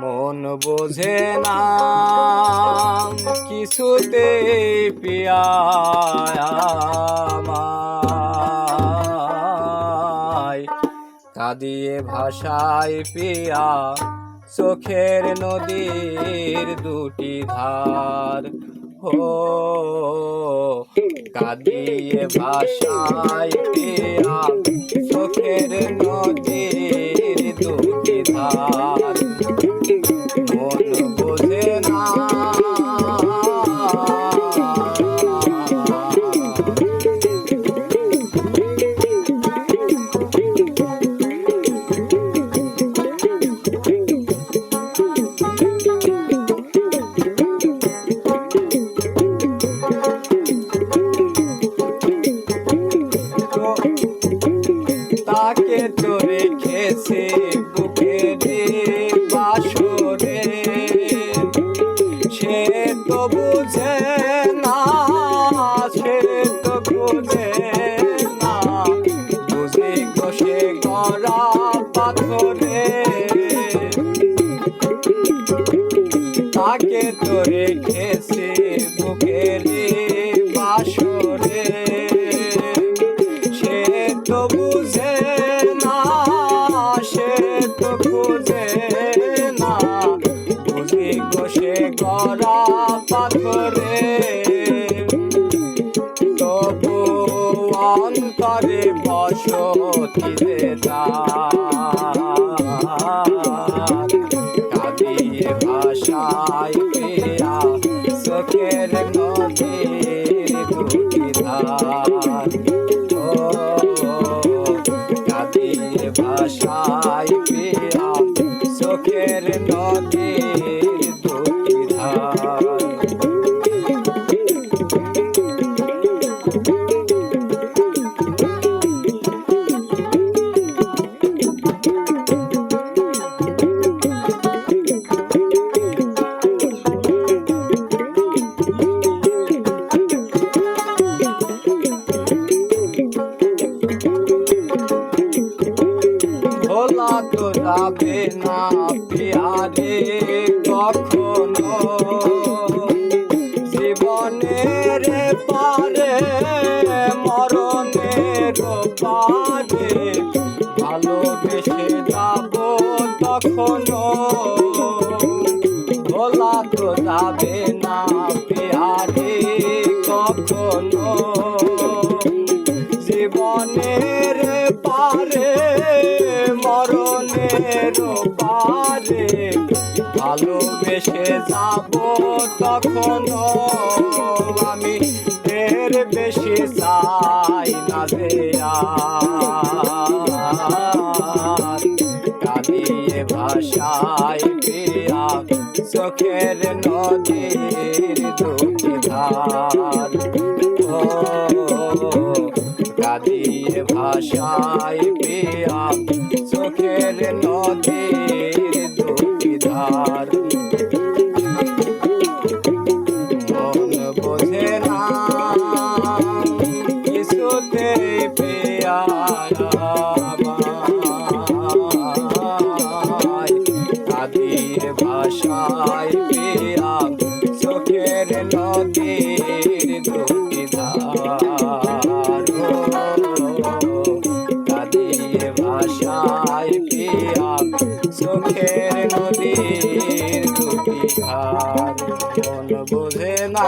মন বোঝে না কিছুতে পিয়া আমায়, কাঁদিয়ে ভাষায় পিয়া চোখের নদীর দুটি ধার। হো কাঁদিয়ে ভাষায় পিয়া চোখের নদীর দুটি ধার। মন বোঝে না তাকে তো রেখেছে বুকেরে বাসরে, সে তো বুঝে না, সে তো বুঝে না, বুঝে কষে গড়া পাথরে। তাকে তো রেখেছে বুকেরে বাসরে, সে তো বুঝে না, সে তো বুঝে না, বুঝে কষে গড়া পাথরে। তবু অন্তরে বসতি দে তার, কাঁদিয়ে ভাষায় পিয়া চোখের নদীর দুটি ধার। কাঁদিয়ে ভাষায় পিয়া চোখের নদীর দুটি ধার। ভোলা তো যাবে না পিয়ারে কখনো, জীবনের পারে মরণের পারে ভালোবেসে যাব তখনো। ভোলা তো যাবে না পিয়ারে কখনো, জীবনের পারে মরণের পারে ভালোবেসে যাব তখনো। আমি এর বেশি চাই না যে আর, কাঁদিয়ে ভাষায় পিয়া চোখের নদীর দুটি ধার। কাঁদিয়ে ভাষায় পিয়া চোখের নদীর দুটি ধার। মন বোঝে না কিছুতে পিয়া আমায়, কাঁদিয়ে ভাষায় পিয়া চোখের নদীর দুটি ধার। কাঁদিয়ে ভাষায় পিয়া চোখের নদীর দুটি ধার। মন বোঝে না।